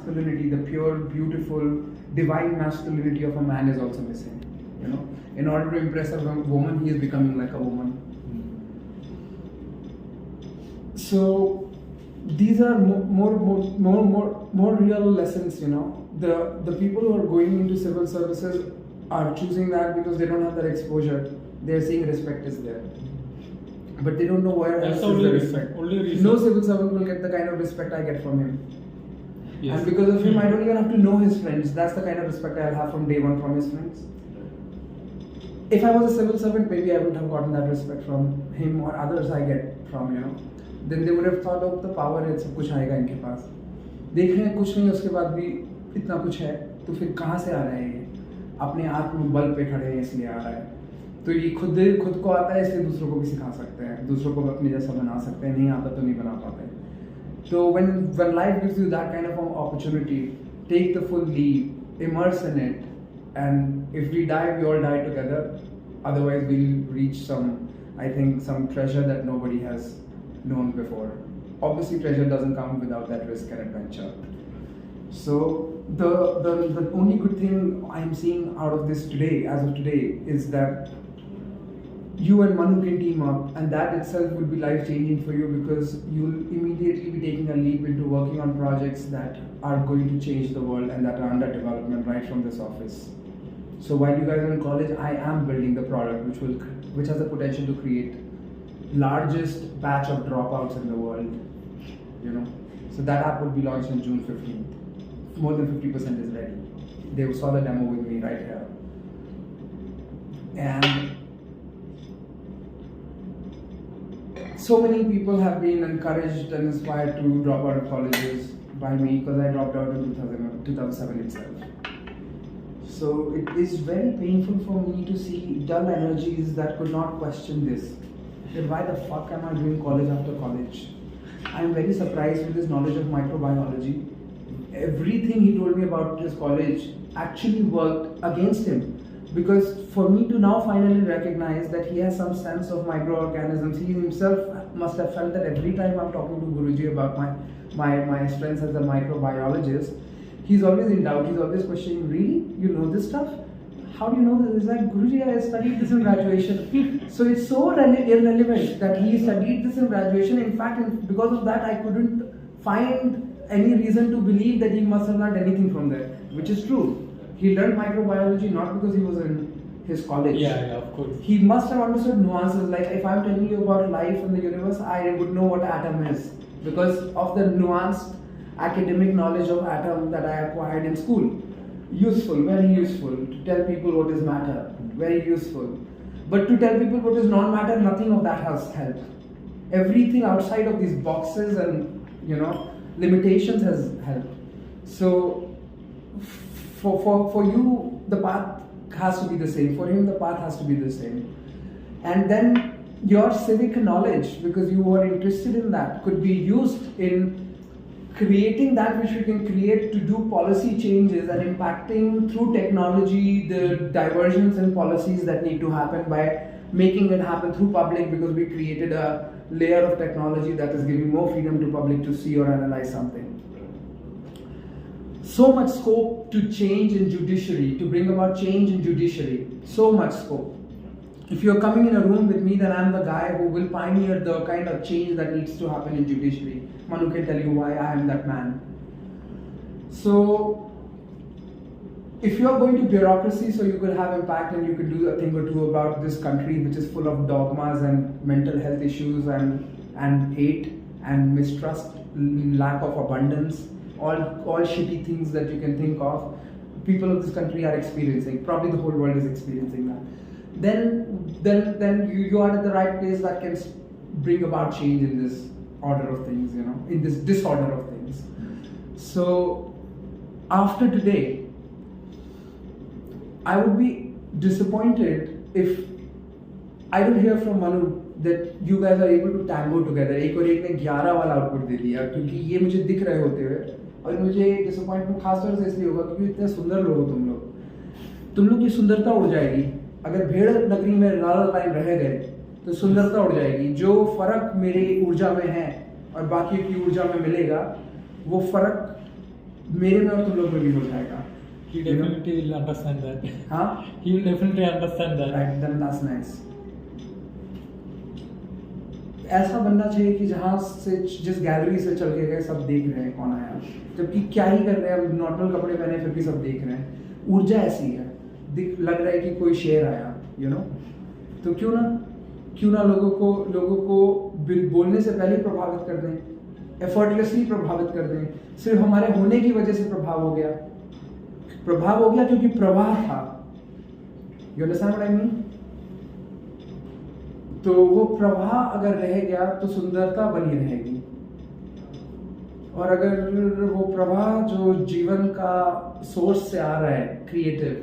masculinity, the pure, beautiful, divine masculinity of a man is also missing. You know, in order to impress a woman, he is becoming like a woman. So these are more real lessons. You know, the people who are going into civil services are choosing that because they don't have that exposure. They're seeing respect is there, but they don't know where else is the respect. No civil servant will get the kind of respect I get from him. Yes. And because of him, I don't even have to know his friends. That's the kind of respect I'll have from day one from his friends. If I was a civil servant, maybe I wouldn't have gotten that respect from him or others I get from, you know. Then they would have thought of the power है, सब कुछ आएगा इनके पास. देख रहे हैं कुछ नहीं, उसके बाद भी इतना कुछ है, तो फिर कहाँ से आ रहा है ये? अपने आत्मबल पे खड़े हैं इसलिए आ रहा है. तो ये खुद को आता है इसलिए दूसरों को भी सिखा सकते हैं, दूसरों को अपने जैसा बना सकते हैं. नहीं आता तो नहीं बना पाते. So when life gives you that kind of an opportunity, take the full leap, immerse in it, and if we die, we all die together. Otherwise, we'll reach some treasure that nobody has known before. Obviously, treasure doesn't come without that risk and adventure. So the only good thing I'm seeing out of this today, as of today, is that you and Manu can team up, and that itself will be life-changing for you because you'll immediately be taking a leap into working on projects that are going to change the world and that are under development right from this office. So while you guys are in college, I am building the product which has the potential to create largest batch of dropouts in the world. You know, so that app will be launched on June 15th. More than 50% is ready. They saw the demo with me right here, and so many people have been encouraged and inspired to drop out of colleges by me because I dropped out in 2007 itself. So it is very painful for me to see dull energies that could not question this. Then why the fuck am I doing college after college? I am very surprised with his knowledge of microbiology. Everything he told me about his college actually worked against him. Because for me to now finally recognize that he has some sense of microorganisms, he himself must have felt that every time I'm talking to Guruji about my strengths as a microbiologist, he's always in doubt, he's always questioning, really? You know this stuff? How do you know this? It's like, Guruji, I studied this in graduation. So it's so irrelevant that he studied this in graduation. In fact, because of that, I couldn't find any reason to believe that he must have learned anything from there, which is true. He learned microbiology not because he was in his college. Yeah, of course. He must have understood nuances. Like if I'm telling you about life in the universe, I would know what atom is because of the nuanced academic knowledge of atom that I acquired in school. Useful, very useful to tell people what is matter. Very useful. But to tell people what is non-matter, nothing of that has helped. Everything outside of these boxes and limitations has helped. So for you, the path has to be the same. For him, the path has to be the same. And then your civic knowledge, because you are interested in that, could be used in creating that which we can create to do policy changes and impacting through technology the diversions in policies that need to happen by making it happen through public, because we created a layer of technology that is giving more freedom to public to see or analyze something. So much scope to change in judiciary, to bring about change in judiciary. So much scope. If you're coming in a room with me, then I'm the guy who will pioneer the kind of change that needs to happen in judiciary. Manu can tell you why I am that man. So, if you're going to bureaucracy so you could have impact and you could do a thing or two about this country which is full of dogmas and mental health issues and hate and mistrust, lack of abundance, all shitty things that you can think of, people of this country are experiencing. Probably the whole world is experiencing that. Then you are at the right place that can bring about change in this order of things, in this disorder of things. So after today, I would be disappointed if I don't hear from Manu that you guys are able to tango together. एक और एक ने 11 वाला output दे दिया, क्योंकि ये मुझे दिख रहे होते हुए, और मुझे डिसअपॉइंटमेंट खास तौर से इसलिए होगा क्योंकि इतने सुंदर लोग हो तुम लोग की सुंदरता उड़ जाएगी अगर भेड़ नगरी में ज़्यादा टाइम रह गए तो सुंदरता उड़ जाएगी. जो फर्क मेरी ऊर्जा में है और बाकी की ऊर्जा में मिलेगा, वो फर्क मेरे में और तुम लोग में भी हो जाएगा. He definitely will understand that. हाँ, He will definitely understand that. right, then that's nice. ऐसा बनना चाहिए कि जहाँ से जिस गैलरी से चल के गए सब देख रहे हैं कौन आया, जबकि क्या ही कर रहे हैं, नॉर्मल कपड़े पहने फिर भी सब देख रहे हैं. ऊर्जा ऐसी है, लग रहा है कि कोई शेर आया, you know. तो क्यों ना लोगों को बोलने से पहले प्रभावित कर दें, एफर्टलेसली प्रभावित कर दें. सिर्फ हमारे होने की वजह से प्रभाव हो गया क्योंकि प्रवाह था. You understand what I mean? तो वो प्रवाह अगर रह गया तो सुंदरता बनी रहेगी, और अगर वो प्रवाह जो जीवन का सोर्स से आ रहा है क्रिएटिव,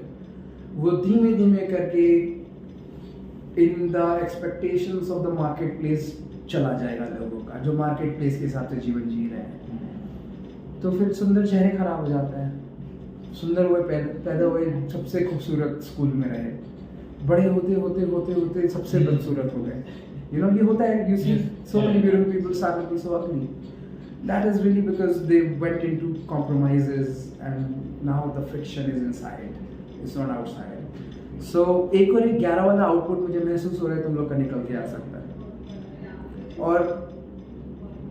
वो धीमे धीमे करके in the expectations of the market place चला जाएगा लोगों का, जो मार्केट प्लेस के हिसाब से जीवन जी रहे हैं, तो फिर सुंदर चेहरे खराब हो जाते हैं. सुंदर हुए पैदा हुए सबसे खूबसूरत स्कूल में रहे, बड़े होते सबसे बदसूरत हो गए. You know, ये होता है. You see so many beautiful people start looking so ugly. That is really because they went into compromises and now the friction is inside. It's not outside. So एक और 11 वाला आउटपुट मुझे महसूस हो रहा है तुम लोग का निकल के आ सकता है. और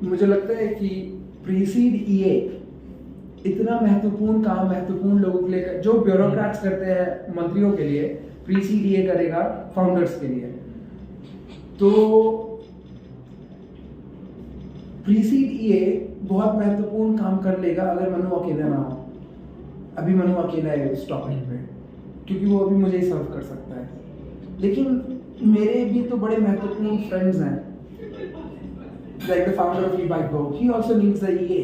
मुझे लगता है कि प्रीसीड ईए इतना महत्वपूर्ण लोगों के लिए, जो ब्यूरोक्रेट्स करते हैं मंत्रियों के लिए, प्रीसीड ईए करेगा फाउंडर्स के लिए. तो प्रीसीड ईए बहुत महत्वपूर्ण काम कर लेगा अगर मनु अकेला ना हो. अभी मनु अकेला है इस टॉपिक पे, क्योंकि वो अभी मुझे ही सर्व कर सकता है. लेकिन मेरे भी तो बड़े महत्वपूर्ण फ्रेंड्स हैं, like the founder of E19, he also needs the EA.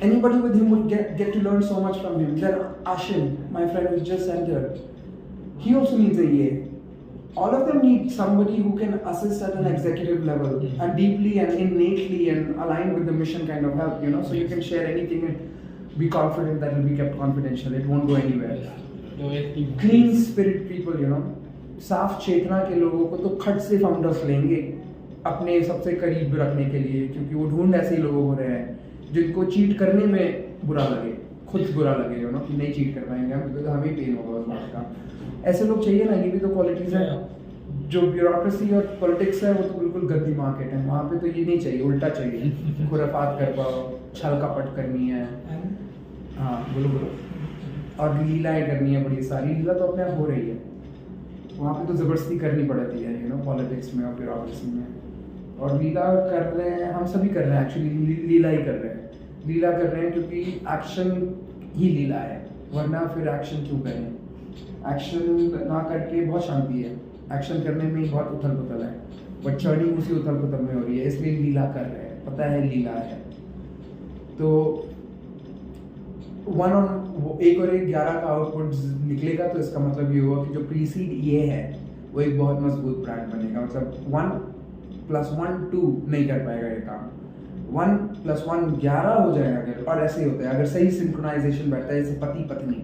Anybody with him would get to learn so much from him. Then Ashim, my friend who just entered, he also needs a EA. All of them need somebody who can assist at an executive level and deeply and innately and aligned with the mission kind of help, you know, so you can share anything and be confident that it will be kept confidential. It won't go anywhere. Clean spirit people, you know, साफ चेतना के लोगों को तो खट से founders लेंगे अपने सबसे करीब रखने के लिए, क्योंकि वो ढूंढ ऐसे ही लोगों को रहे हैं जिनको चीट करने में बुरा लगे, खुद बुरा लगे, यू नो, कि नहीं चीट कर पाएंगे हम, क्योंकि हमें पेन होगा उस बात का. ऐसे लोग चाहिए ना. ये भी तो क्वालिटीज है. जो ब्यूरोक्रेसी और पॉलिटिक्स है वो तो बिल्कुल गंदी मार्केट है. वहाँ पे तो ये नहीं चाहिए, उल्टा चाहिए. खुराफात कर पाओ, छल कपट करनी है, हाँ बोलो, और लीलाएं करनी है बड़ी सारी. लीला तो अपने आप हो रही है, वहाँ पे तो जबरदस्ती करनी पड़ती है, यू नो, पॉलिटिक्स में और ब्यूरोक्रेसी में. और लीला कर रहे हैं, हम सभी कर रहे हैं एक्चुअली. लीला ही कर रहे हैं क्योंकि एक्शन ही लीला है, वरना फिर एक्शन क्यों करें. एक्शन ना करके बहुत शांति है, एक्शन करने में ही बहुत उथल पुथल है, बट चर्निंग उसी उथल पुथल में हो रही है, इसलिए लीला कर रहे हैं. पता है लीला है. तो 1 और 11 का आउटपुट निकलेगा, तो इसका मतलब ये हुआ कि जो प्रीसीड ये है वो एक बहुत मजबूत ब्रांड बनेगा. मतलब 1+1 2 नहीं कर पाएगा ये काम. 1+1 11 हो जाएगा अगर. और ऐसे ही होता है अगर सही सिंक्रोनाइजेशन बैठता है, जैसे पति पत्नी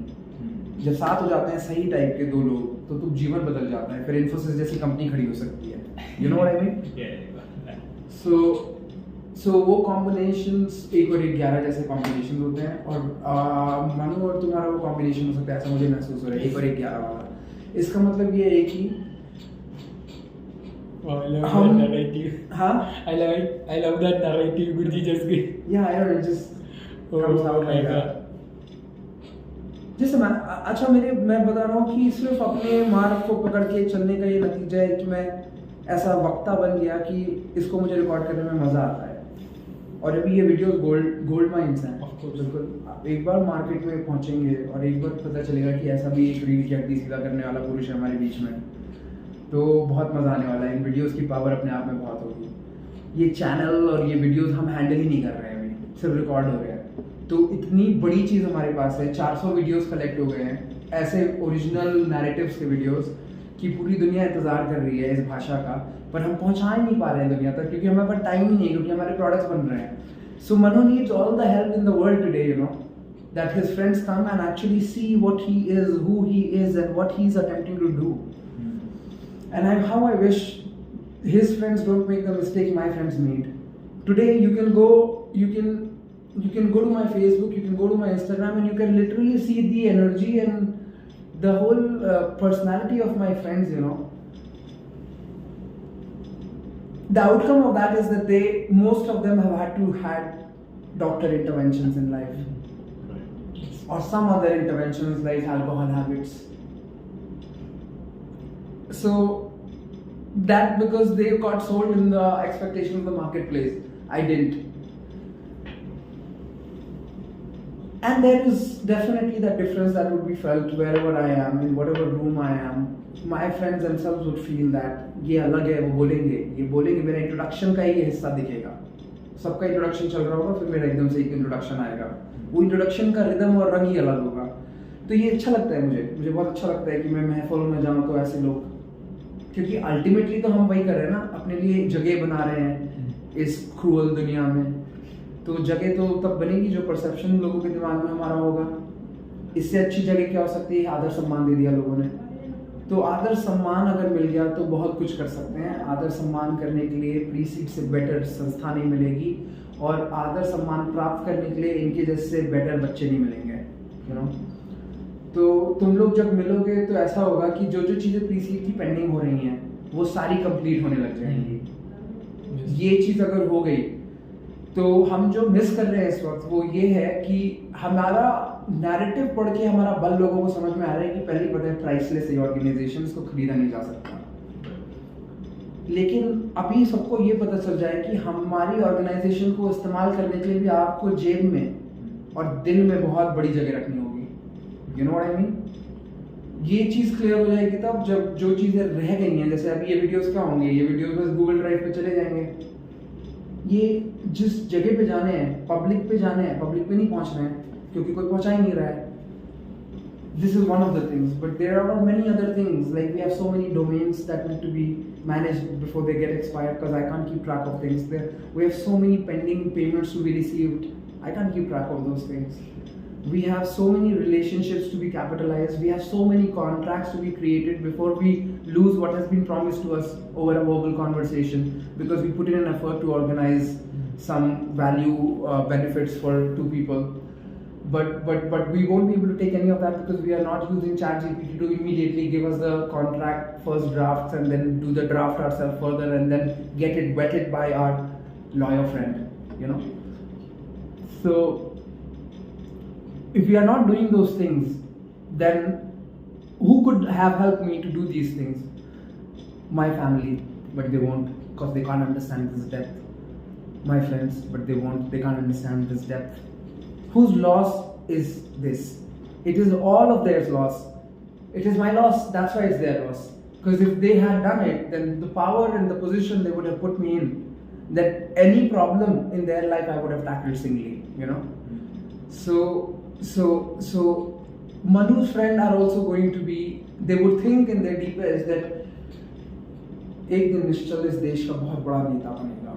जब साथ हो जाते हैं सही टाइप के दो लोग, तो जीवन बदल जाता है. फिर इन्फोसिस जैसी कंपनी खड़ी हो सकती है. You know what I mean? So वो कॉम्बिनेशंस 1 और 11 जैसे कॉम्बिनेशन होते हैं. और मनु और तुम्हारा वो कॉम्बिनेशन हो सकता है, ऐसा मुझे महसूस हो रहा है, 1 और 11 वाला. इसका मतलब ये है कि I love that narrative. Gurji just gave. Yeah, I don't know, it just comes out like that. जैसे मैं बता रहा हूँ कि सिर्फ अपने मार्ग को पकड़ के चलने का ये नतीजा है कि मैं ऐसा वक्ता बन गया कि इसको मुझे रिकॉर्ड करने में मजा आता है. और अभी ये वीडियोस गोल्ड माइंस हैं. बिल्कुल एक बार मार्केट में पहुंचेंगे और एक बार पता चलेगा कि ऐसा भी एक रील की हड्डी सीधा करने वाला पुरुष है हमारे बीच में, तो बहुत मजा आने वाला है. इन वीडियोस की पावर अपने आप में बहुत होगी. ये चैनल और ये वीडियोस हम हैंडल ही नहीं कर रहे हैं अभी, सिर्फ रिकॉर्ड हो रहे हैं. तो इतनी बड़ी चीज़ हमारे पास है. 400 वीडियोस कलेक्ट हो गए हैं ऐसे ओरिजिनल नैरेटिव्स के वीडियोस की पूरी दुनिया इंतजार कर रही है इस भाषा का, पर हम पहुंचा ही नहीं पा रहे हैं दुनिया तक, क्योंकि हमारे पास टाइम ही नहीं है, क्योंकि हमारे प्रोडक्ट्स बन रहे हैं. So Manu needs all the help in the world today, you know, that his friends come and actually see what he is, who he is, and what he's attempting to do. And how I wish his friends don't make the mistake my friends made. Today you can you can go to my Facebook, you can go to my Instagram, and you can literally see the energy and the whole personality of my friends, you know. The outcome of that is that most of them have had doctor interventions in life, or some other interventions like alcohol habits. So that because they got sold in the expectation of the marketplace, I didn't. And there is definitely that difference that would be felt wherever I am, in whatever room I am. My friends themselves would feel that ये अलग है, वो बोलेंगे मेरा introduction का ही हिस्सा दिखेगा. सबका इंट्रोडक्शन चल रहा होगा, फिर मेरा एकदम से एक इंट्रोडक्शन आएगा. वो इंट्रोडक्शन का रिदम और रंग ही अलग होगा. तो ये अच्छा लगता है मुझे बहुत अच्छा लगता है कि मैं महफिल में जाऊँ तो ऐसे लोग, क्योंकि अल्टीमेटली तो हम वही कर रहे हैं ना, अपने लिए जगह बना रहे हैं इस क्रूअल दुनिया में. तो जगह तो तब बनेगी जो परसेप्शन लोगों के दिमाग में हमारा होगा. इससे अच्छी जगह क्या हो सकती है? आदर सम्मान दे दिया लोगों ने. तो आदर सम्मान अगर मिल गया तो बहुत कुछ कर सकते हैं. आदर सम्मान करने के लिए प्री सीट से बेटर संस्था नहीं मिलेगी, और आदर सम्मान प्राप्त करने के लिए इनके जैसे बेटर बच्चे नहीं मिलेंगे, यू नो. तो तुम लोग जब मिलोगे तो ऐसा होगा कि जो चीज़ें प्री सीट की पेंडिंग हो रही हैं वो सारी कंप्लीट होने लग जाएंगी. ये चीज़ अगर हो गई तो हम जो मिस कर रहे हैं इस वक्त वो ये है कि हमारा नैरेटिव पढ़ के हमारा बल लोगों को समझ में आ रहा है कि पहली पता है प्राइसलेस है ऑर्गेनाइजेशन, इसको खरीदा नहीं जा सकता. लेकिन अभी सबको ये पता चल जाए कि हमारी ऑर्गेनाइजेशन को इस्तेमाल करने के लिए भी आपको जेब में और दिल में बहुत बड़ी जगह रखनी होगी. You know what I mean. ये चीज़ क्लियर हो जाएगी तब जब जो चीज़ें रह गई हैं, जैसे अभी ये वीडियोस क्या होंगे, ये वीडियोस बस गूगल ड्राइव पे चले जाएंगे. ये जिस जगह पे जाने हैं, पब्लिक पे जाने हैं, पब्लिक पे नहीं पहुंचना है क्योंकि कोई पहुंचा ही नहीं रहा है. This is one of the things, but there are many other things, like we have so many domains that need to be managed before they get expired, because I can't keep track of things. We have so many pending payments to be received, I can't keep track of those things. We have so many relationships to be capitalized, we have so many contracts to be created before we lose what has been promised to us over a verbal conversation, because we put in an effort to organize some value benefits for two people. But we won't be able to take any of that because we are not using ChatGPT to immediately give us the contract first drafts and then do the draft ourselves further and then get it vetted by our lawyer friend, you know. So if we are not doing those things, then who could have helped me to do these things? My family, but they won't because they can't understand this depth. My friends, but they can't understand this depth. Whose loss is this? It is all of their loss. It is my loss, that's why it's their loss. Because if they had done it, then the power and the position they would have put me in, that any problem in their life I would have tackled singly, you know. So Manu's friend are also going to be, they would think in their deepest that एक दिन निश्चल इस देश का बहुत बड़ा नेता बनेगा.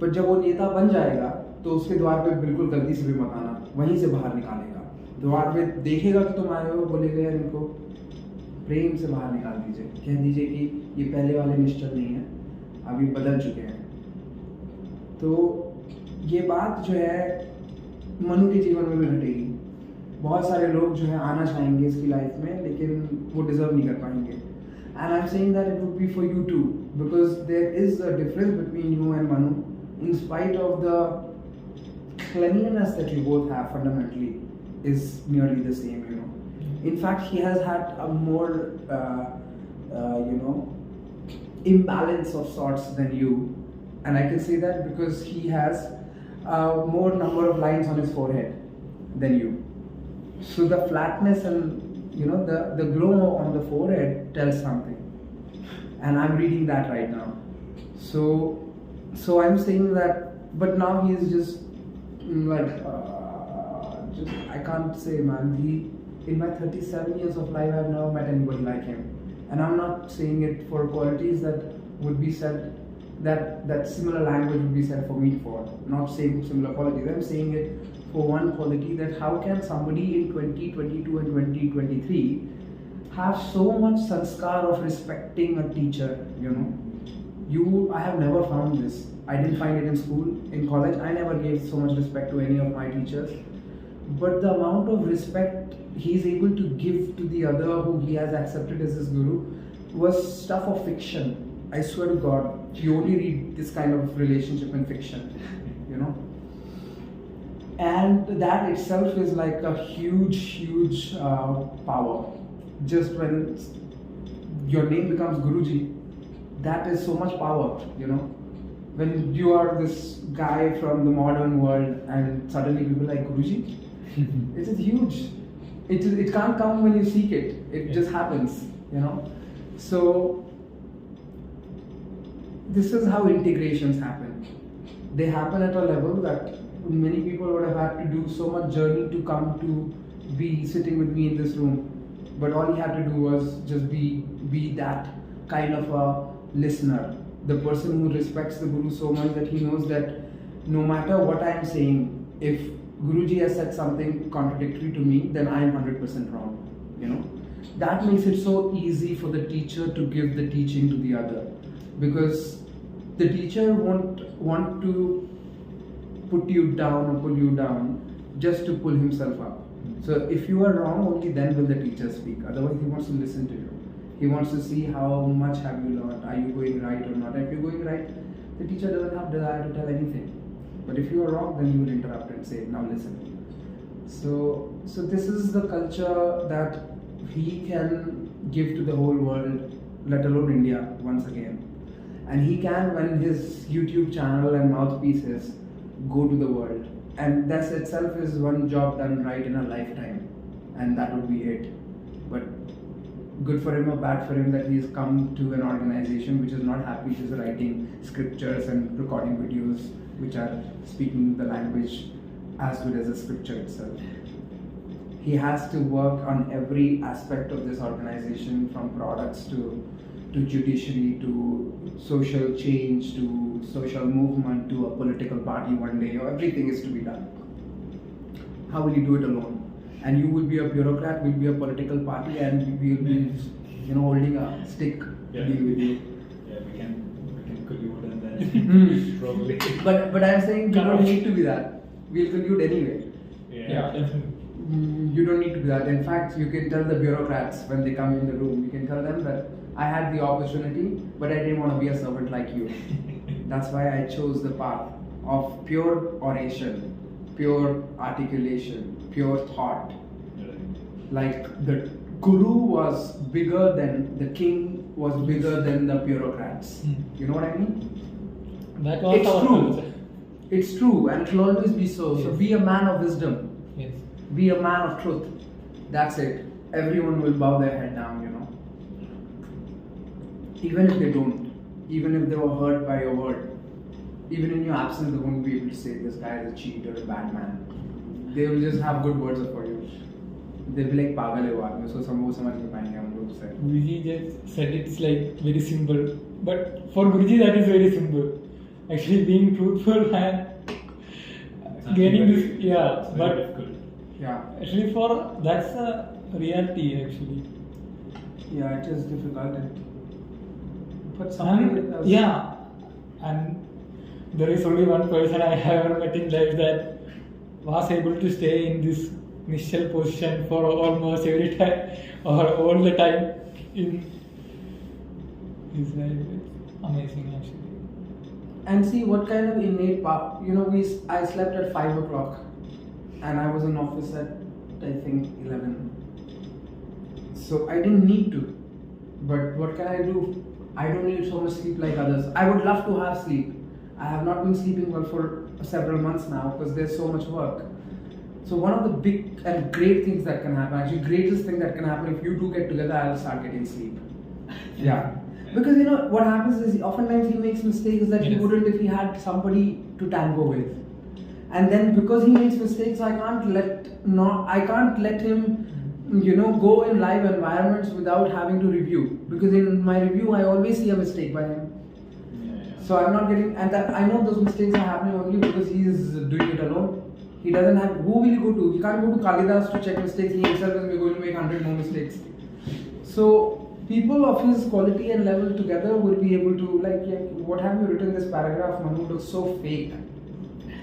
पर जब वो नेता बन जाएगा तो उसके द्वार पे बिल्कुल गलती से भी मत आना, वहीं से बाहर निकालेगा. द्वार पे देखेगा कि तुम आए हो, बोलेगा यार इनको प्रेम से बाहर निकाल दीजिए, कह दीजिए कि ये पहले वाले निश्चल नहीं है, अभी बदल चुके हैं. तो ये बात जो है मनु के जीवन में भी घटेगी. बहुत सारे लोग जो है आना चाहेंगे इसकी लाइफ में, लेकिन वो डिजर्व नहीं कर पाएंगे. And I'm saying that it would be for you too, because there is a difference between you and Manu, in spite of the cleanliness that you both have fundamentally is nearly the same, you know. In fact, he has had a more, imbalance of sorts than you, and I can say that because he has a more number of lines on his forehead than you. So the flatness and the glow on the forehead tells something, and I'm reading that right now. So I'm saying that, but now he is just like I can't say, man. In my 37 years of life, I've never met anybody like him, and I'm not saying it for qualities that would be said, that similar language would be said for me for. Not saying similar qualities. I'm saying it for one quality, that how can somebody in 2022 and 2023 have so much sanskar of respecting a teacher, you know? I have never found this. I didn't find it in school. In college, I never gave so much respect to any of my teachers. But the amount of respect he is able to give to the other who he has accepted as his guru was stuff of fiction. I swear to God, you only read this kind of relationship in fiction, you know. And that itself is like a huge power. Just when your name becomes Guruji, that is so much power, you know. When you are this guy from the modern world and suddenly people like Guruji, it is huge. It can't come when you seek it. It just happens, you know. So this is how integrations happen. They happen at a level that many people would have had to do so much journey to come to be sitting with me in this room. But all he had to do was just be that kind of a listener. The person who respects the Guru so much that he knows that no matter what I am saying, if Guruji has said something contradictory to me, then I am 100% wrong. You know, that makes it so easy for the teacher to give the teaching to the other, because the teacher won't want to put you down or pull you down just to pull himself up. So if you are wrong, only then will the teacher speak. Otherwise, he wants to listen to you. He wants to see how much have you learned. Are you going right or not? If you're going right, the teacher doesn't have desire to tell anything. But if you are wrong, then you will interrupt and say, now listen. So this is the culture that he can give to the whole world, let alone India, once again. And he can, when his YouTube channel and mouthpieces go to the world. And that itself is one job done right in a lifetime. And that would be it. But good for him or bad for him that he's come to an organization which is not happy just writing scriptures and recording videos which are speaking the language as good as the scripture itself. He has to work on every aspect of this organization, from products to judiciary to social change to social movement to a political party one day. Everything is to be done. How will you do it alone? And you will be a bureaucrat, will be a political party, and we will be, holding a stick deal with you. Yeah, we can collude and then probably. But I'm saying you don't need to be that. We'll collude anyway. Yeah, definitely. You don't need to do that. In fact, you can tell the bureaucrats when they come in the room, you can tell them that I had the opportunity, but I didn't want to be a servant like you. That's why I chose the path of pure oration, pure articulation, pure thought. Like the guru was bigger than the king, was bigger than the bureaucrats. You know what I mean? That was It's our true. culture. It's true, and it will always be so. So Yes. be a man of wisdom. Yes. Be a man of truth. That's it. Everyone will bow their head down, Even if they don't. Even if they were hurt by your word. Even in your absence, they won't be able to say this guy is a cheat or a bad man. They will just have good words for you. They'll be like, pagal hai wo aadmi, usko samajh nahi payenge hum log se. Guruji just said it's like very simple, but for Guruji that is very simple. Actually, being truthful and gaining this, It's but very difficult. Yeah. actually for that's a reality actually. Yeah, it is difficult. But something And there is only one person I have ever met in life that was able to stay in this Nishchal position for almost every time or all the time in his life. It's amazing actually. And see what kind of innate power. I slept at 5 o'clock and I was in office at, I think, 11. So I didn't need to. But what can I do? I don't need so much sleep like others. I would love to have sleep. I have not been sleeping well for several months now because there's so much work. So one of the big and great things that can happen, actually greatest thing that can happen, if you two get together, I'll start getting sleep. Yeah. Because what happens is oftentimes he makes mistakes that he Yes. wouldn't if he had somebody to tango with. And then because he makes mistakes, I can't let him go in live environments without having to review. Because in my review, I always see a mistake by him. So I'm not getting, and that I know those mistakes are happening only because he is doing it alone. He doesn't have, who will he go to? He can't go to Kalidas to check mistakes. He himself is going to make 100 more mistakes. So people of his quality and level together will be able to like, yeah, what have you written this paragraph? Manu looks so fake.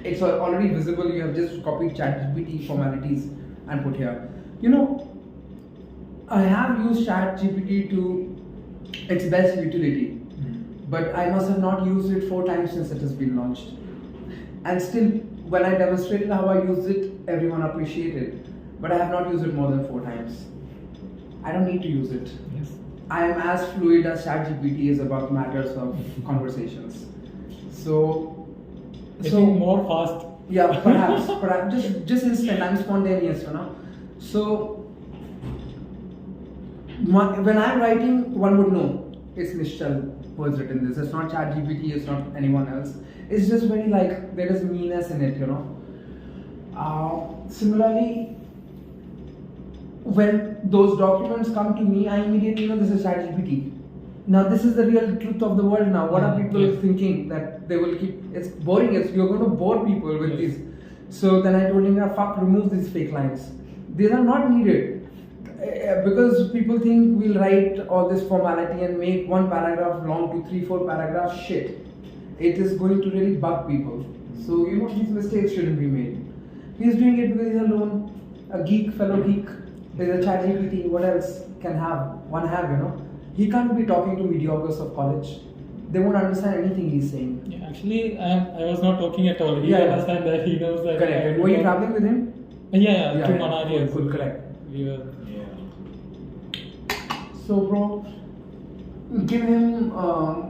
It's already visible. You have just copied ChatGPT formalities and put here. You know, I have used ChatGPT to its best utility, but I must have not used it 4 times since it has been launched. And still, when I demonstrated how I used it, everyone appreciated. But I have not used it more than 4 times. I don't need to use it. Yes. I am as fluid as ChatGPT is about matters of conversations. So Getting more fast. Yeah, perhaps just instant. I'm spontaneous, you know. So when I'm writing, one would know it's Nishchal who has written this. It's not ChatGPT. It's not anyone else. It's just very like there is meanness in it, you know. Similarly, when those documents come to me, I immediately know this is ChatGPT. Now this is the real truth of the world now. What are people thinking that they will keep? It's boring. You're going to bore people with these. So then I told him, yeah, fuck, remove these fake lines. These are not needed. Because people think we'll write all this formality and make one paragraph long to 3-4 paragraphs. Shit. It is going to really bug people. So, you know, these mistakes shouldn't be made. He's doing it because he's alone. A geek, fellow geek. There's a ChatGPT. What else can one have, you know? He can't be talking to mediocres of college. They won't understand anything he's saying. Yeah, actually, I was not talking at all. He understand that. He knows that. Correct. Were you traveling with him? Yeah, to Manali. Cool, correct. We were. So, bro, give him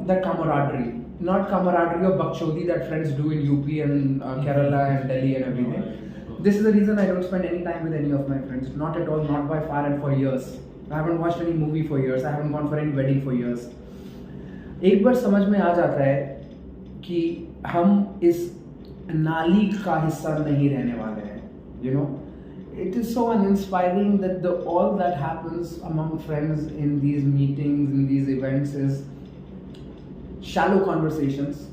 that camaraderie. Not camaraderie of bakchodi that friends do in UP and Kerala and Delhi and everything. This is the reason I don't spend any time with any of my friends. Not at all, not by far and for years. I haven't watched any movie for years. I haven't gone for any wedding for years. एक बार समझ में आ जाता है कि हम इस नाली का हिस्सा नहीं रहने वाले हैं. You know, it is so uninspiring that all that happens among friends in these meetings, in these events is shallow conversations.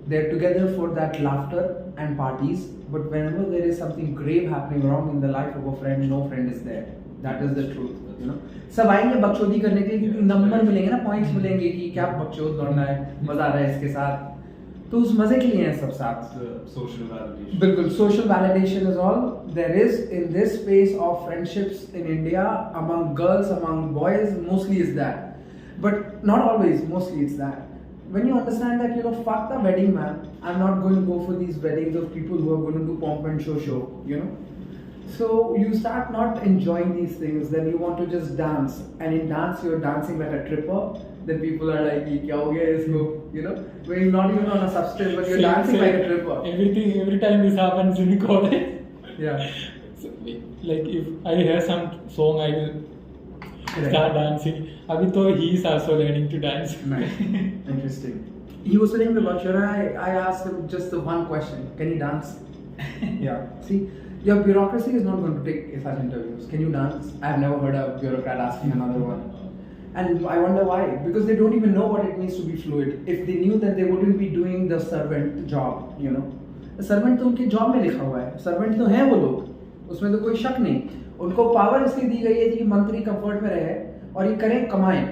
They're together for that laughter and parties, but whenever there is something grave happening wrong in the life of a friend, no friend is there. That is the truth, you know. सब आएंगे बकचोदी करने के लिए क्योंकि number मिलेंगे ना, points मिलेंगे कि क्या बकचोद लौटना है, मजा आ रहा है इसके साथ, तो उस मजे के लिए हैं सब साथ. Social validation. बिल्कुल, social validation is all there is in this space of friendships in India among girls, among boys. Mostly is that, but not always. Mostly it's that. When you understand that, you know, fuck the wedding, man. I'm not going to go for these weddings of people who are going to do pomp and show, you know. So you start not enjoying these things, then you want to just dance, and in dance you're dancing like a tripper. Then people are like, "Kya ho gaya isko?" You know, when you're not even on a substance, but you're dancing like a tripper. Every time this happens in college. Yeah. So, like if I hear some song, I will start dancing. Abhi to he is also learning to dance. Nice, interesting. He was telling me about Shura. I asked him just the one question: can he dance? Yeah. See. Your bureaucracy is not going to take such interviews. Can you dance? I have never heard a bureaucrat asking another one. And I wonder why. Because they don't even know what it means to be fluid. If they knew that, they wouldn't be doing the servant job, you know. The servant तो उनके job में लिखा हुआ है. Servant तो हैं वो लोग. उसमें तो कोई शक नहीं. उनको power इसलिए दी गई है कि मंत्री comfort में रहे और ये करें कमाएं.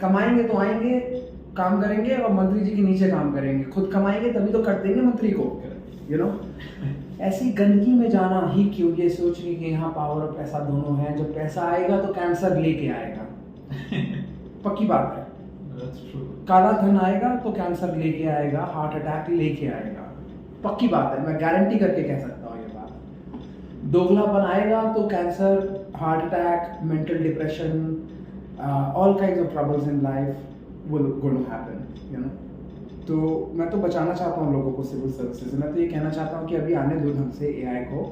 कमाएंगे तो आएंगे, काम करेंगे और मंत्री जी के नीचे काम करेंगे. खुद कमाएंगे तभी तो कट देंगे मंत्री को. You know. ऐसी गंदगी में जाना ही क्यों, ये सोच रही कि यहाँ पावर और पैसा दोनों है. जब पैसा आएगा तो कैंसर लेके आएगा. पक्की बात है. That's true. काला धन आएगा तो कैंसर लेके आएगा, हार्ट अटैक लेके आएगा. पक्की बात है, मैं गारंटी करके कह सकता हूँ ये बात. दोगलापन आएगा तो cancer, heart attack, mental depression, all kinds of troubles in life will going to happen, you know. तो मैं तो बचाना चाहता हूँ लोगों को सिविल सर्विसेज से. मैं तो ये कहना चाहता हूँ कि अभी आने दो ढंग से एआई को.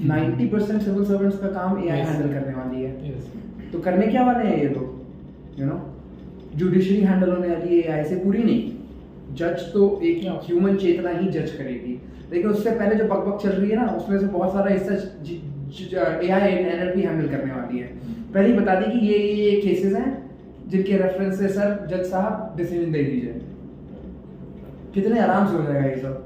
90% सिविल सर्वेंट्स का काम एआई हैंडल करने वाली है. तो करने क्या वाले हैं ये लोग, यू नो. जुडिशरी हैंडल होने वाली है एआई से, पूरी नहीं. जज तो एक ह्यूमन चेतना ही जज करेगी, लेकिन उससे पहले जो बकबक चल रही है ना, उसमें से बहुत सारा हिस्सा एआई एनएलपी हैंडल करने वाली है. पहले ही बता दी कि ये केसेस हैं जिनके रेफरेंस से सर जज साहब डिसीजन दे दीजिए. कितने आराम से हो जाएगा ये सब.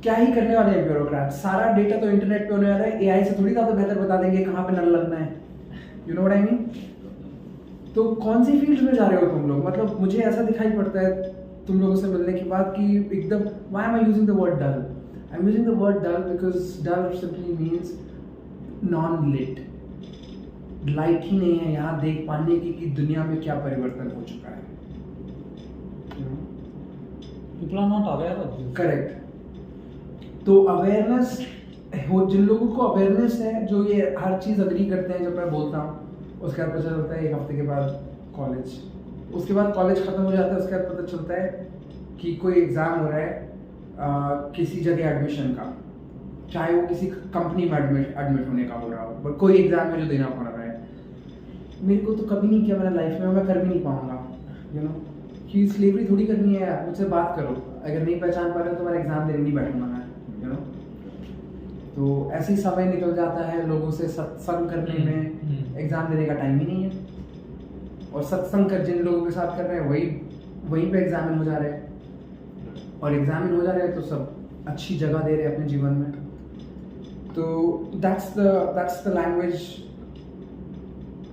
क्या ही करने वाले हैं ब्यूरोक्रेट. सारा डेटा तो इंटरनेट पे होने वाला है. एआई से थोड़ी ज़्यादा बेहतर बता देंगे कहाँ पे नल लगना है. You know what I mean. तो कौन सी फील्ड में जा रहे हो तुम लोग? मतलब मुझे ऐसा दिखाई पड़ता है तुम लोगों से मिलने के बाद कि एकदम why am I using the word dull? I'm using the word dull because dull simply means non-lit. Light ही नहीं है यहाँ देख पाने की कि दुनिया में क्या परिवर्तन हो चुका है. People are not aware of this. Correct. तो अवेयरनेस हो, जिन लोगों को अवेयरनेस है, जो ये हर चीज़ अग्री करते हैं जब मैं बोलता हूँ, उसके बाद पता चलता है एक हफ्ते के बाद कॉलेज, उसके बाद कॉलेज ख़त्म हो जाता है, उसके बाद पता चलता है कि कोई एग्ज़ाम हो रहा है किसी जगह एडमिशन का, चाहे वो किसी कंपनी में एडमिट होने का हो रहा हो, बट कोई एग्ज़ाम मुझे देना पड़ रहा है. मेरे को तो कभी नहीं किया मैंने लाइफ में, मैं कर भी नहीं पाऊँगा. यू नो कि स्लेवरी थोड़ी करनी है यार. मुझसे बात करो, अगर नहीं पहचान पा रहे हो तो मेरा एग्ज़ाम देने नहीं बैठूंगा मैं. यू नो तो ऐसे ही समय निकल जाता है लोगों से सत्संग करने में. एग्ज़ाम देने का टाइम ही नहीं है, और सत्संग कर जिन लोगों के साथ कर रहे हैं वहीं पे एग्जामिन हो जा रहे हैं, और एग्जामिन हो जा रहे हैं तो सब अच्छी जगह दे रहे हैं अपने जीवन में. तो that's the language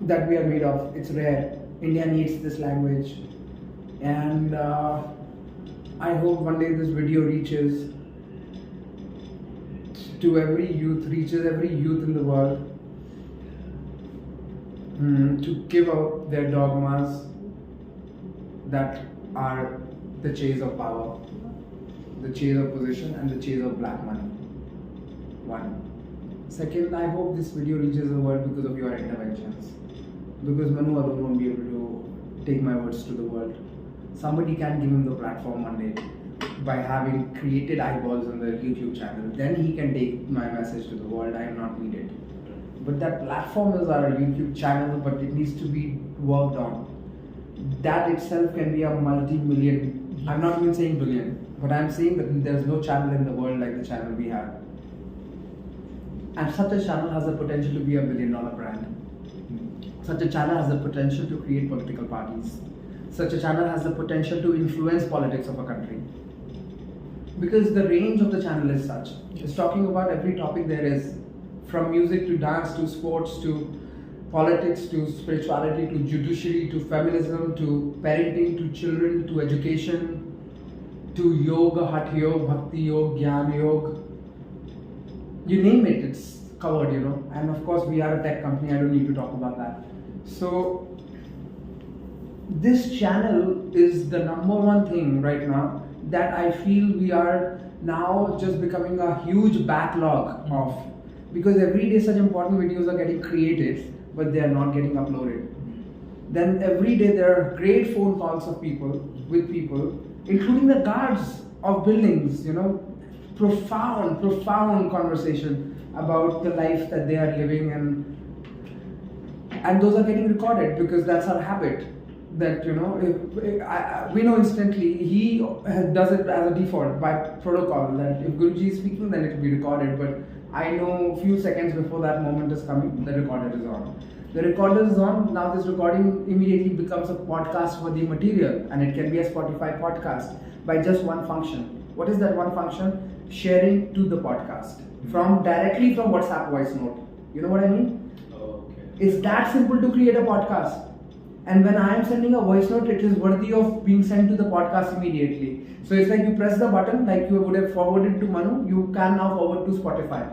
that we are made of. It's rare. India needs this language, and I hope one day this video reaches every youth in the world, to give up their dogmas that are the chase of power, the chase of position, and the chase of black money. One. Second, I hope this video reaches the world because of your interventions. Because Manu alone won't be able to take my words to the world. Somebody can give him the platform one day by having created eyeballs on the YouTube channel. Then he can take my message to the world. I am not needed. But that platform is our YouTube channel, but it needs to be worked on. That itself can be a multi-million, I'm not even saying billion, but I'm saying that there's no channel in the world like the channel we have. And such a channel has the potential to be $1 billion brand. Such a channel has the potential to create political parties. Such a channel has the potential to influence politics of a country. Because the range of the channel is such. It's talking about every topic there is, from music to dance to sports to politics to spirituality to judiciary to feminism to parenting to children to education to yoga, hatha yoga, bhakti yoga, jnana yoga. You name it, it's covered, you know. And of course, we are a tech company, I don't need to talk about that. So, this channel is the number one thing right now that I feel we are now just becoming a huge backlog of. Because every day such important videos are getting created, but they are not getting uploaded. Then every day there are great phone calls of people, including the guards of buildings, you know, profound conversation about the life that they are living, and those are getting recorded because that's our habit. That, you know, we know instantly, he does it as a default by protocol that if Guruji is speaking, then it will be recorded. But I know a few seconds before that moment is coming, the recorder is on. The recorder is on, now this recording immediately becomes a podcast for the material, and it can be a Spotify podcast by just one function. What is that one function? Sharing to the podcast directly from WhatsApp voice note. You know what I mean? Okay. It's that simple to create a podcast. And when I am sending a voice note, it is worthy of being sent to the podcast immediately. So it's like you press the button, like you would have forwarded to Manu, you can now forward to Spotify.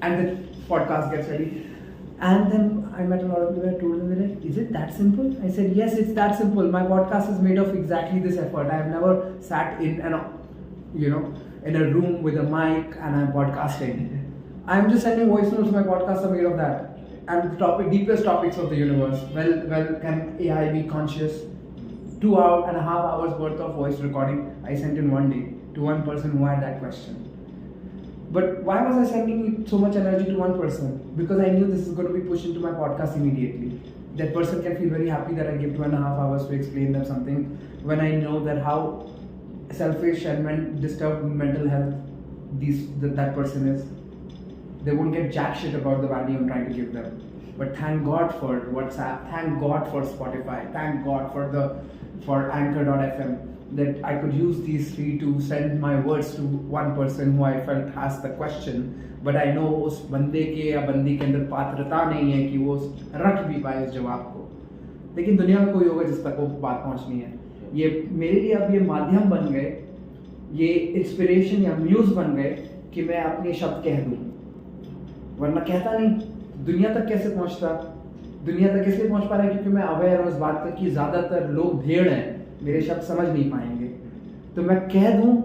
And the podcast gets ready. And then I met a lot of people, I told them, they're like, is it that simple? I said, yes, it's that simple. My podcast is made of exactly this effort. I have never sat in in a room with a mic and I'm podcasting. I'm just sending voice notes, my podcasts are made of that. And the deepest topics of the universe. Well, can AI be conscious? 2.5 hours worth of voice recording I sent in one day to one person who had that question. But why was I sending so much energy to one person? Because I knew this is going to be pushed into my podcast immediately. That person can feel very happy that I give 2.5 hours to explain them something, when I know that how selfish and disturbed mental health that person is. They won't get jack shit about the value I'm trying to give them. But thank God for WhatsApp, thank God for Spotify, thank God for Anchor.fm, that I could use these three to send my words to one person who I felt asked the question. But I know उस बंदे के या बंदी के अंदर पात्रता नहीं है कि वो रख भी पाए उस जवाब को. लेकिन दुनिया में कोई होगा जिस तक वो बात पहुंचनी है। ये मेरे लिए अब ये माध्यम बन गए, ये इंस्पिरेशन या म्यूज बन गए कि मैं अपने शब्द कह दूं, वरना कहता नहीं। दुनिया तक कैसे पहुंचता? दुनिया तक इसलिए पहुंच पा रहा है क्योंकि मैं अवेयर हूं इस बात पर कि ज्यादातर लोग भेड़ हैं, मेरे शब्द समझ नहीं पाएंगे। तो मैं कह दूं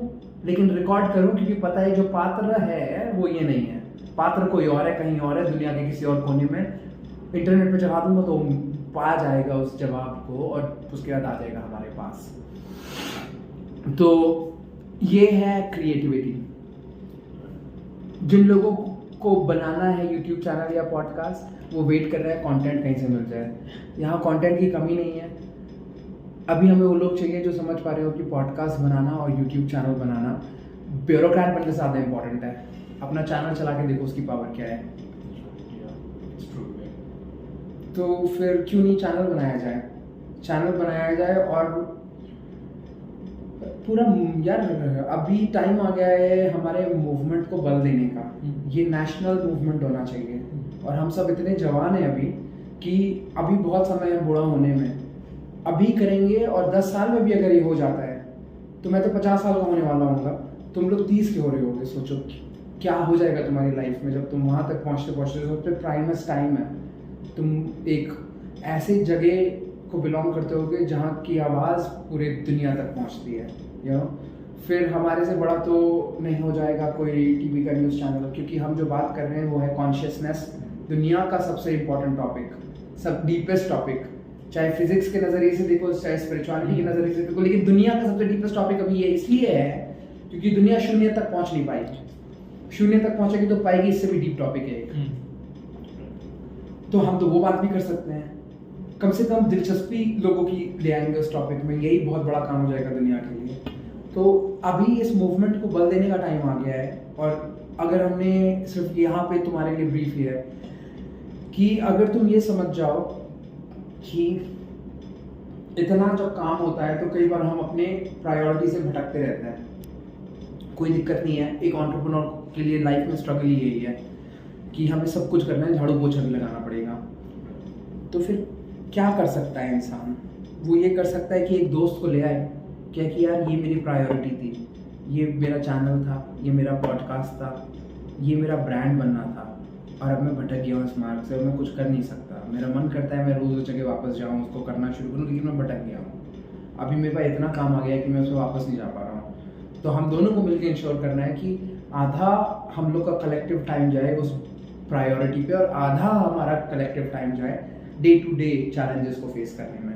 लेकिन रिकॉर्ड करूं, क्योंकि पता है जो पात्र है वो ये नहीं है, पात्र कोई और है, कहीं और है, दुनिया के किसी और कोने में। इंटरनेट पे चढ़ा दूंगा तो पा जाएगा उस जवाब को और उसके बाद आ जाएगा हमारे पास। तो ये है क्रिएटिविटी। जिन लोगों को बनाना है यूट्यूब चैनल या पॉडकास्ट, वो वेट कर रहे हैं कंटेंट कहीं से मिल जाए। यहाँ कंटेंट की कमी नहीं है। अभी हमें वो लोग चाहिए जो समझ पा रहे हो कि पॉडकास्ट बनाना और यूट्यूब चैनल बनाना ब्यूरोक्रेट बनने से ज़्यादा इंपॉर्टेंट है। अपना चैनल चला के देखो उसकी पावर क्या है। तो फिर क्यों नहीं चैनल बनाया जाए? चैनल बनाया जाए और पूरा यार अभी टाइम आ गया है हमारे मूवमेंट को बल देने का। ये नेशनल मूवमेंट होना चाहिए और हम सब इतने जवान हैं अभी कि अभी बहुत समय है बूढ़ा होने में। अभी करेंगे और 10 साल में भी अगर ये हो जाता है तो मैं तो 50 साल का होने वाला हूँगा, तुम लोग 30 के हो रहे होगे। सोचो क्या हो जाएगा तुम्हारी लाइफ में जब तुम वहाँ तक पहुँचते सबसे प्राइमस टाइम है। तुम एक ऐसे जगह को बिलोंग करते होगे जहाँ की आवाज़ पूरे दुनिया तक पहुँचती है, यू नो। फिर हमारे से बड़ा तो नहीं हो जाएगा कोई टीवी का न्यूज़ चैनल, क्योंकि हम जो बात कर रहे हैं वो है कॉन्शियसनेस, दुनिया का सबसे इम्पोर्टेंट टॉपिक, सब डीपेस्ट टॉपिक। चाहे फिजिक्स के नज़रिए से देखो, चाहे स्पिरिचुअलिटी के नज़रिए से देखो, लेकिन दुनिया का सबसे डीपेस्ट टॉपिक अभी ये इसलिए है क्योंकि दुनिया शून्य तक पहुँच नहीं पाई। शून्य तक पहुँचेगी तो पाएगी इससे भी डीप टॉपिक है एक। तो हम तो वो बात भी कर सकते हैं, कम से कम दिलचस्पी लोगों की ले आएंगे उस टॉपिक में। यही बहुत बड़ा काम हो जाएगा दुनिया के लिए। तो अभी इस मूवमेंट को बल देने का टाइम आ गया है। और अगर हमने सिर्फ यहाँ पे तुम्हारे लिए ब्रीफ है कि अगर तुम ये समझ जाओ कि इतना जब काम होता है तो कई बार हम अपने प्रायोरिटी से भटकते रहते हैं। कोई दिक्कत नहीं है, एक एंटरप्रेन्योर के लिए लाइफ में स्ट्रगल ही यही है कि हमें सब कुछ करना है, झाड़ू पोछा भी लगाना पड़ेगा। तो फिर क्या कर सकता है इंसान? वो ये कर सकता है कि एक दोस्त को ले आए, क्या कि यार ये मेरी प्रायोरिटी थी, ये मेरा चैनल था, ये मेरा पॉडकास्ट था, ये मेरा ब्रांड बनना था और अब मैं भटक गया हूँ इस मार्ग से और मैं कुछ कर नहीं सकता। मेरा मन करता है मैं रोज़ उस जगह वापस जाऊँ, उसको करना शुरू करूँ, लेकिन मैं भटक गया हूँ। अभी मेरे पास इतना काम आ गया है कि मैं उस पर वापस नहीं जा पा रहा हूँ। तो हम दोनों को मिलकर इंश्योर करना है कि आधा हम लोग का कलेक्टिव टाइम जाए उस प्रायोरिटी पे और आधा हमारा कलेक्टिव टाइम जाए डे टू डे चैलेंजेस को फेस करने में।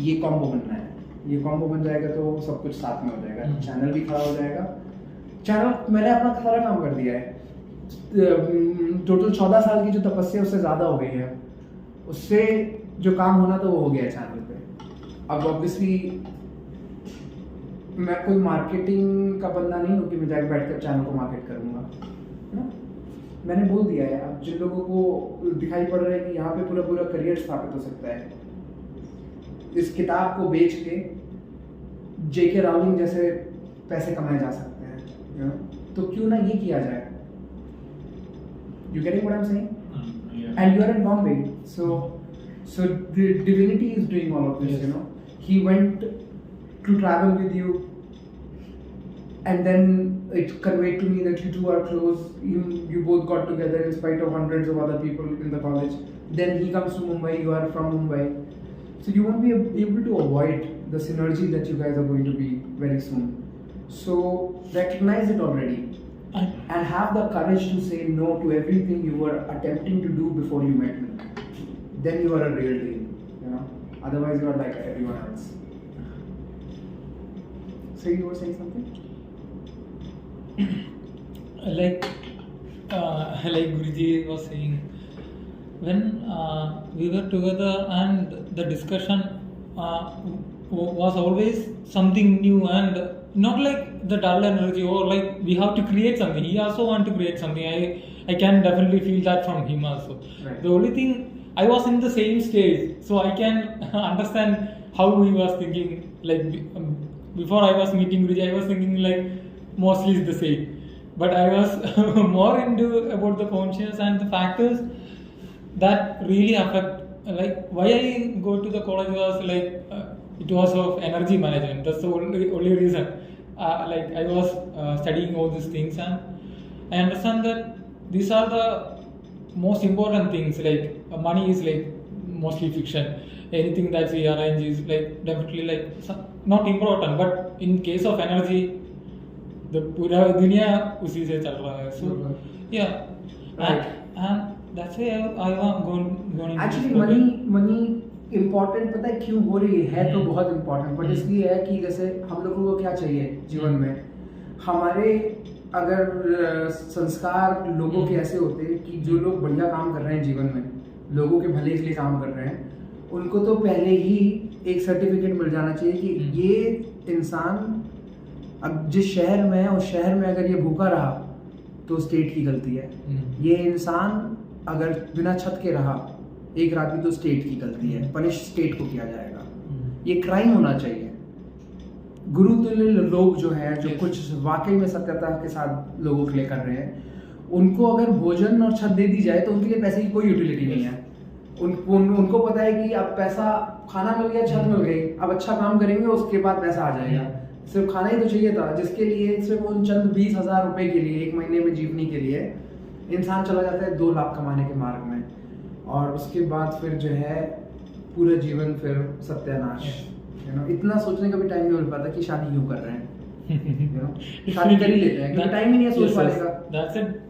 ये कॉम्बो बनना है। ये कॉम्बो बन जाएगा तो सब कुछ साथ में हो जाएगा। चैनल भी खड़ा हो जाएगा। चैनल मैंने अपना सारा काम कर दिया है। टोटल 14 साल की जो तपस्या उससे ज़्यादा हो गई है। उससे जो काम होना तो वो हो गया है चैनल पे। अब ऑब्वियसली मैं कोई मार्केटिंग का बंदा नहीं हूँ कि मैं जाकर बैठ कर चैनल को मार्केट करूँगा, है ना। मैंने बोल दिया है। अब जिन लोगों को दिखाई पड़ रहा है कि यहाँ पे पूरा पूरा करियर स्थापित हो सकता है, इस किताब को बेच के जेके रावलिंग जैसे पैसे कमाए जा सकते हैं, you know? तो क्यों ना ये किया जाए। You getting what I'm saying? Yeah. And you are in Bombay, so the divinity is doing all of this, Yes. you know. He went to travel with you, and then it conveyed to me that you two are close. You both got together in spite of hundreds of other people in the college. Then he comes to Mumbai. You are from Mumbai, so you won't be able to avoid the synergy that you guys are going to be very soon. So recognize it already. And have the courage to say no to everything you were attempting to do before you met me. Then you are a real deal, you know. Otherwise, you are like everyone else. So you were saying something? Like Guruji was saying, when we were together and the discussion was always something new and not like the dull energy or like we have to create something. He also want to create something. I can definitely feel that from him also. Right. The only thing, I was in the same stage, so I can understand how he was thinking. Like before I was meeting Guruji, I was thinking like mostly it's the same. But I was more into about the conscious and the factors that really affect like why I go to the college was like it was of energy management. That's the only reason. Like I was studying all these things, and I understand that these are the most important things. Like money is like mostly fiction. Anything that we arrange is like definitely like not important. But in case of energy, the पूरा दुनिया उसी से चल रहा है. So yeah, and that's why I want going. Actually money important पता है क्यों हो रही है तो बहुत इम्पोर्टेंट, बट इसलिए है कि जैसे हम लोगों को क्या चाहिए जीवन में, हमारे अगर संस्कार लोगों के ऐसे होते कि जो लोग बढ़िया काम कर रहे हैं जीवन में, लोगों के भले के लिए काम कर रहे हैं, उनको तो पहले ही एक सर्टिफिकेट मिल जाना चाहिए कि ये इंसान अब जिस शहर में है उस शहर में अगर ये भूखा रहा तो स्टेट की गलती है, ये इंसान अगर बिना छत के रहा एक रात भी तो स्टेट की गलती है, पनिश स्टेट को किया जाएगा, ये क्राइम होना चाहिए। गुरुतुल्य लोग जो है जो कुछ वाकई में सत्यता के साथ लोगों के लिए कर रहे हैं, उनको अगर भोजन और छत दे दी जाए तो उनके लिए पैसे की कोई यूटिलिटी नहीं है। उनको पता है कि अब पैसा, खाना मिल गया, छत मिल गई, अब अच्छा काम करेंगे उसके बाद पैसा आ जाएगा। सिर्फ खाना ही तो चाहिए था, जिसके लिए सिर्फ उन चंद 20,000 रुपए के लिए एक महीने में जीवनी के लिए इंसान चला जाता है 2 लाख कमाने के मार्ग में, और उसके बाद फिर जो है पूरा जीवन फिर सत्यानाश। इतना सोचने का भी टाइम नहीं मिल पाता कि शादी क्यों कर रहे हैं। शादी कर ही लेते हैं क्योंकि टाइम ही नहीं है सोच पाने का।